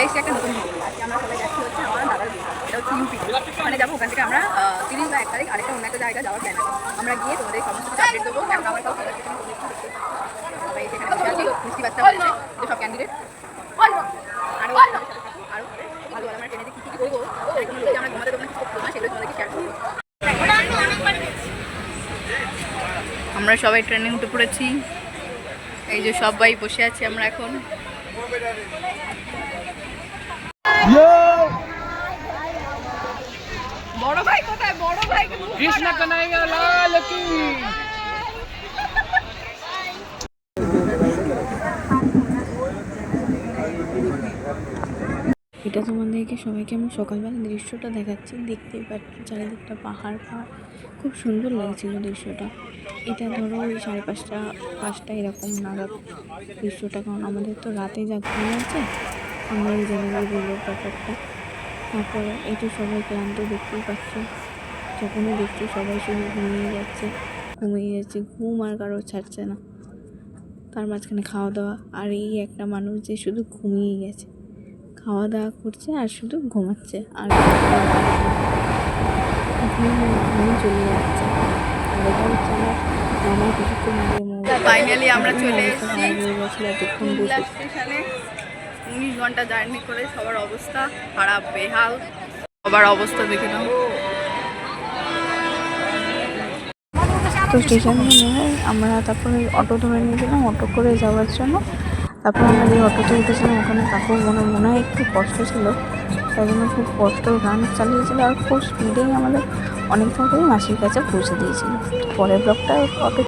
এসে একটা নতুন ভিডিও। আজকে আমরা সবাই যাচ্ছি হচ্ছে আমার দাদার বিয়ে, এটা হচ্ছে ইউপি। মানে যাবো ওখান থেকে আমরা 30 বা 1 তারিখ আরেকটা অন্য একটা জায়গায় যাওয়ার প্ল্যান আছে। আমরা গিয়ে তোমাদের সমস্ত কিছু আপডেট দেবো। এখন আমরা সব সবাই সেখানে মিষ্টি বাচ্চা হয়েছে যে সব ক্যান্ডিডেট আরও আরও ভালো আমরা ট্রেনে কী কী করবো আমরা ঘুমাতে দেবো না, কিছু করবো না, সেগুলো তোমাদেরকে শেয়ার করবো। আমরা সবাই ট্রেনে উঠে পড়েছি। এই যে সবাই বসে আছি আমরা এখন। বড় ভাই কোথায়? বড় ভাই কৃষ্ণ কানাইয়া লাল কি। এটা তোমাদেরকে সবাইকে আমি সকালবেলা দৃশ্যটা দেখাচ্ছি। দেখতেই পাচ্ছি চারিদিকটা পাহাড় পাহাড়, খুব সুন্দর লাগছিল দৃশ্যটা। এটা ধরো ওই 5:30 এরকম নাগাদ দৃশ্যটা, কারণ আমাদের তো রাতে যা ঘুম আছে আমরা জেনে বলবো ব্যাপারটা। তারপরে এই তো সবাই ক্লান্ত, দেখতেই পাচ্ছ, যখনই দেখছি সবাই শুধু ঘুমিয়ে যাচ্ছে। ঘুম আর কারো ছাড়ছে না। তার মাঝখানে খাওয়া দাওয়া, আর এই একটা মানুষ যে শুধু ঘুমিয়ে গেছে, খাওয়া দাওয়া করছে আর শুধু ঘুমাচ্ছে, আর ঘুম চলে যাচ্ছে। আর এটা হচ্ছে আমার কিছুক্ষণ আগে ফাইনালি আমরা চলে এসেছি কুমিল্লা স্টেশনে। 19 ঘন্টা জার্নি করে সবার অবস্থা খারাপ, বেহাল। সবার অবস্থা দেখে নাও। তো স্টেশনে নেমে আমরা তারপরে অটো ধরে নিয়েছিলাম অটো করে যাওয়ার জন্য। তারপর আমরা যে অটোতে উঠেছিলাম ওখানে কাকুর মনে হয় একটু কষ্ট ছিল, তাই জন্য খুব কষ্ট গান চালিয়েছিল আর খুব স্পিডেই আমাদের অনেক তাড়াতাড়ি মাসির কাছে পৌঁছে দিয়েছিল। পরের ব্লগটা অটো